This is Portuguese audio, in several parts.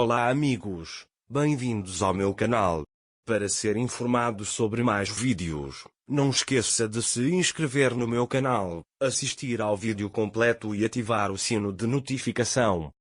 Olá amigos, bem-vindos ao meu canal. Para ser informado sobre mais vídeos, não esqueça de se inscrever no meu canal, assistir ao vídeo completo e ativar o sino de notificação.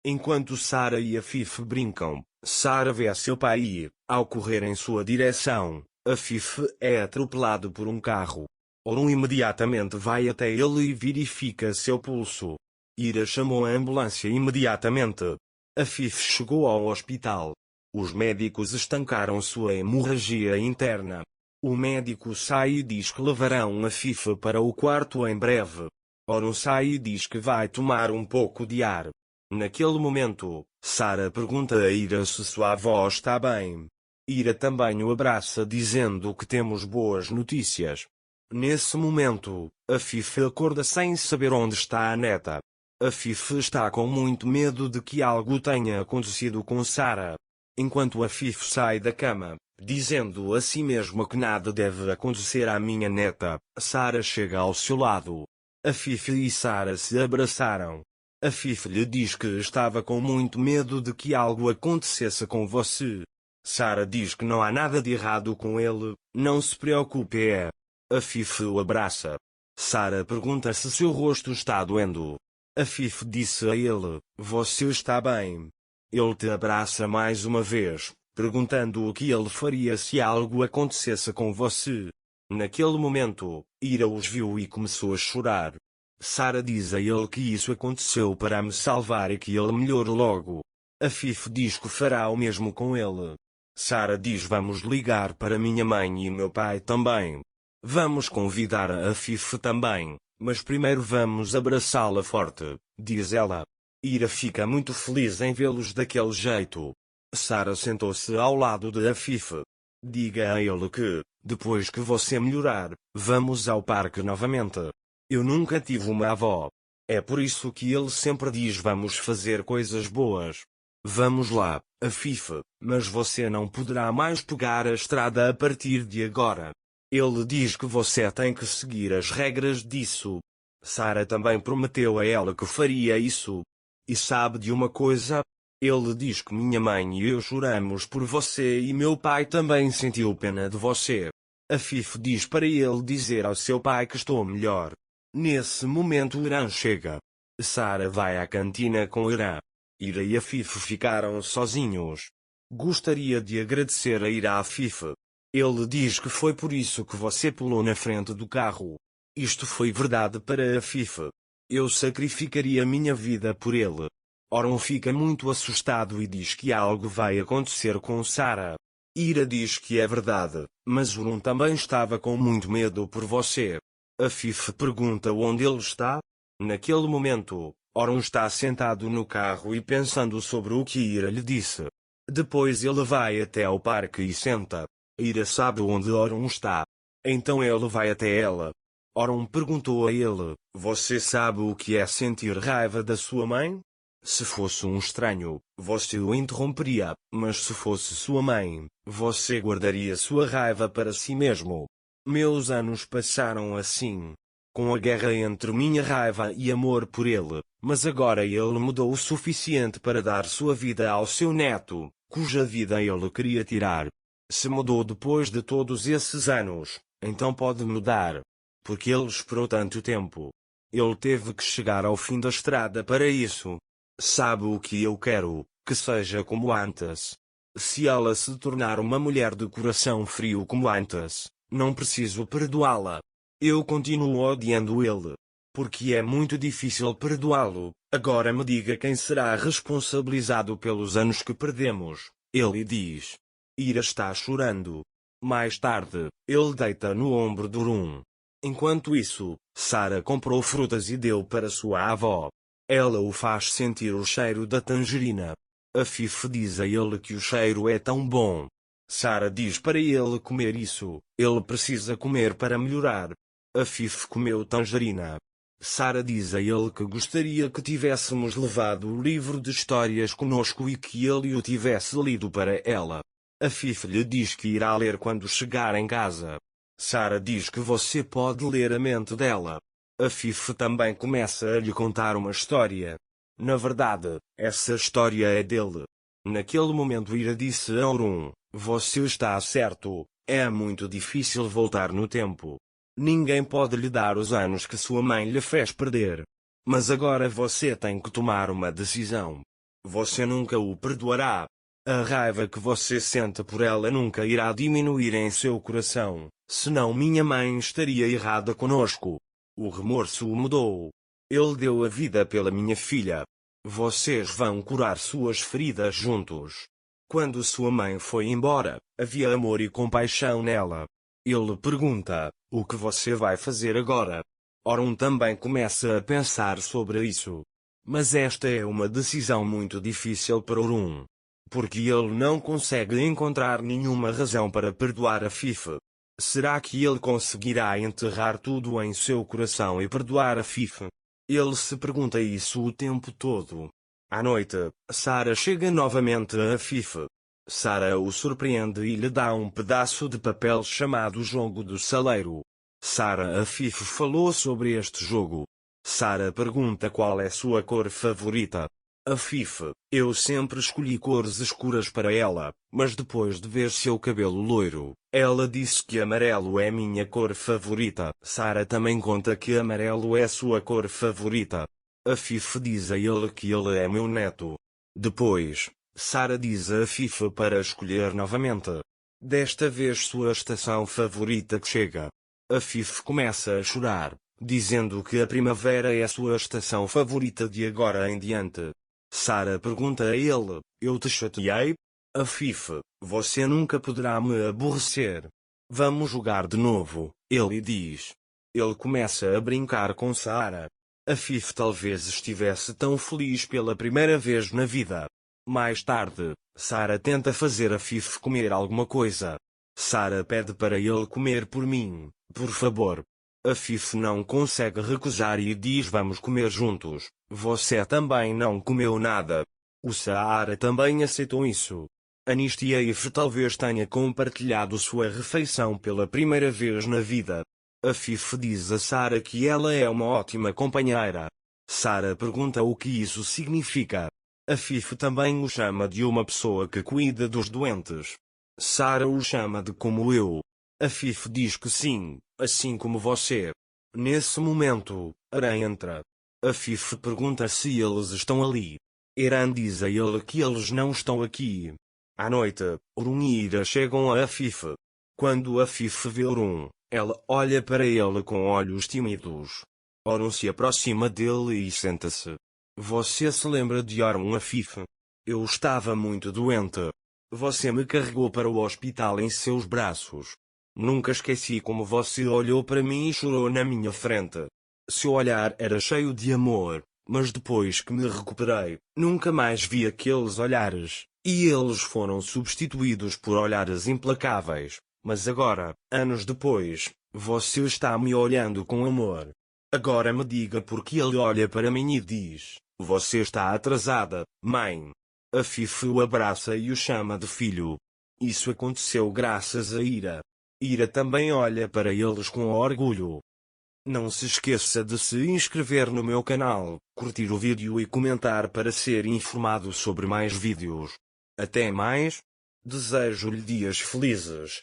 Enquanto Sarah e Afif brincam, Sarah vê seu pai e, ao correr em sua direção, Afif é atropelado por um carro. Orun imediatamente vai até ele e verifica seu pulso. Ira chamou a ambulância imediatamente. Afif chegou ao hospital. Os médicos estancaram sua hemorragia interna. O médico sai e diz que levarão Afif para o quarto em breve. Orun sai e diz que vai tomar um pouco de ar. Naquele momento, Sarah pergunta a Ira se sua avó está bem. Ira também o abraça dizendo que temos boas notícias. Nesse momento, Afif acorda sem saber onde está a neta. Afif está com muito medo de que algo tenha acontecido com Sarah. Enquanto Afif sai da cama, dizendo a si mesma que nada deve acontecer à minha neta, Sarah chega ao seu lado. Afif e Sarah se abraçaram. Afif lhe diz que estava com muito medo de que algo acontecesse com você. Sarah diz que não há nada de errado com ele, não se preocupe. Afif o abraça. Sarah pergunta se seu rosto está doendo. Afif disse a ele, você está bem. Ele te abraça mais uma vez, perguntando o que ele faria se algo acontecesse com você. Naquele momento, Ira os viu e começou a chorar. Sarah diz a ele que isso aconteceu para me salvar e que ele melhore logo. Afif diz que fará o mesmo com ele. Sarah diz vamos ligar para minha mãe e meu pai também. Vamos convidar a Afif também, mas primeiro vamos abraçá-la forte, diz ela. Ira fica muito feliz em vê-los daquele jeito. Sarah sentou-se ao lado de Afif. Diga a ele que, depois que você melhorar, vamos ao parque novamente. Eu nunca tive uma avó. É por isso que ele sempre diz vamos fazer coisas boas. Vamos lá, Afif, mas você não poderá mais pegar a estrada a partir de agora. Ele diz que você tem que seguir as regras disso. Sarah também prometeu a ela que faria isso. E sabe de uma coisa? Ele diz que minha mãe e eu choramos por você e meu pai também sentiu pena de você. Afif diz para ele dizer ao seu pai que estou melhor. Nesse momento Irã chega. Sarah vai à cantina com Irã. Ira e Afif ficaram sozinhos. Gostaria de agradecer a Ira a Afif. Ele diz que foi por isso que você pulou na frente do carro. Isto foi verdade para Afif. Eu sacrificaria minha vida por ele. Orun fica muito assustado e diz que algo vai acontecer com Sarah. Ira diz que é verdade, mas Orun também estava com muito medo por você. Afif pergunta onde ele está. Naquele momento, Orun está sentado no carro e pensando sobre o que Ira lhe disse. Depois ele vai até ao parque e senta. Ira sabe onde Orun está. Então ele vai até ela. Orun perguntou a ele, você sabe o que é sentir raiva da sua mãe? Se fosse um estranho, você o interromperia, mas se fosse sua mãe, você guardaria sua raiva para si mesmo. Meus anos passaram assim, com a guerra entre minha raiva e amor por ele, mas agora ele mudou o suficiente para dar sua vida ao seu neto, cuja vida ele queria tirar. Se mudou depois de todos esses anos, então pode mudar. Porque ele esperou tanto tempo. Ele teve que chegar ao fim da estrada para isso. Sabe o que eu quero? Que seja como antes. Se ela se tornar uma mulher de coração frio como antes, não preciso perdoá-la. Eu continuo odiando ele. Porque é muito difícil perdoá-lo. Agora me diga quem será responsabilizado pelos anos que perdemos. Ele diz. Ira está chorando. Mais tarde, ele deita no ombro de Orun. Enquanto isso, Sarah comprou frutas e deu para sua avó. Ela o faz sentir o cheiro da tangerina. Afif diz a ele que o cheiro é tão bom. Sarah diz para ele comer isso, ele precisa comer para melhorar. Afif comeu tangerina. Sarah diz a ele que gostaria que tivéssemos levado o livro de histórias conosco e que ele o tivesse lido para ela. Afif lhe diz que irá ler quando chegar em casa. Sarah diz que você pode ler a mente dela. Afif também começa a lhe contar uma história. Na verdade, essa história é dele. Naquele momento Ira disse a Orun: você está certo, é muito difícil voltar no tempo. Ninguém pode lhe dar os anos que sua mãe lhe fez perder. Mas agora você tem que tomar uma decisão. Você nunca o perdoará. A raiva que você sente por ela nunca irá diminuir em seu coração, senão minha mãe estaria errada conosco. O remorso o mudou. Ele deu a vida pela minha filha. Vocês vão curar suas feridas juntos. Quando sua mãe foi embora, havia amor e compaixão nela. Ele pergunta: o que você vai fazer agora? Orun também começa a pensar sobre isso. Mas esta é uma decisão muito difícil para Orun. Porque ele não consegue encontrar nenhuma razão para perdoar Afif. Será que ele conseguirá enterrar tudo em seu coração e perdoar Afif? Ele se pergunta isso o tempo todo. À noite, Sarah chega novamente a Afif. Sarah o surpreende e lhe dá um pedaço de papel chamado Jogo do Saleiro. Sarah Afif falou sobre este jogo. Sarah pergunta qual é sua cor favorita. Afif: eu sempre escolhi cores escuras para ela, mas depois de ver seu cabelo loiro, ela disse que amarelo é minha cor favorita. Sarah também conta que amarelo é sua cor favorita. Afif diz a ele que ele é meu neto. Depois, Sarah diz a Afif para escolher novamente. Desta vez sua estação favorita que chega. Afif começa a chorar, dizendo que a primavera é sua estação favorita de agora em diante. Sarah pergunta a ele: eu te chateei? Afif: você nunca poderá me aborrecer. Vamos jogar de novo, ele diz. Ele começa a brincar com Sarah. Afif talvez estivesse tão feliz pela primeira vez na vida. Mais tarde, Sarah tenta fazer Afif comer alguma coisa. Sarah pede para ele comer por mim, por favor. Afif não consegue recusar e diz: vamos comer juntos. Você também não comeu nada. O Sarah também aceitou isso. Anish e Afif talvez tenha compartilhado sua refeição pela primeira vez na vida. Afif diz a Sarah que ela é uma ótima companheira. Sarah pergunta o que isso significa. Afif também o chama de uma pessoa que cuida dos doentes. Sarah o chama de como eu. Afif diz que sim, assim como você. Nesse momento, Aran entra. Afif pergunta se eles estão ali. Eran diz a ele que eles não estão aqui. À noite, Orun e Ira chegam a Afif. Quando Afif vê Orun, ela olha para ele com olhos tímidos. Orun se aproxima dele e senta-se. Você se lembra de Orun, Afif? Eu estava muito doente. Você me carregou para o hospital em seus braços. Nunca esqueci como você olhou para mim e chorou na minha frente. Seu olhar era cheio de amor, mas depois que me recuperei, nunca mais vi aqueles olhares, e eles foram substituídos por olhares implacáveis. Mas agora, anos depois, você está me olhando com amor. Agora me diga por que ele olha para mim e diz: você está atrasada, mãe. Afif o abraça e o chama de filho. Isso aconteceu graças a Ira. Ira também olha para eles com orgulho. Não se esqueça de se inscrever no meu canal, curtir o vídeo e comentar para ser informado sobre mais vídeos. Até mais. Desejo-lhe dias felizes.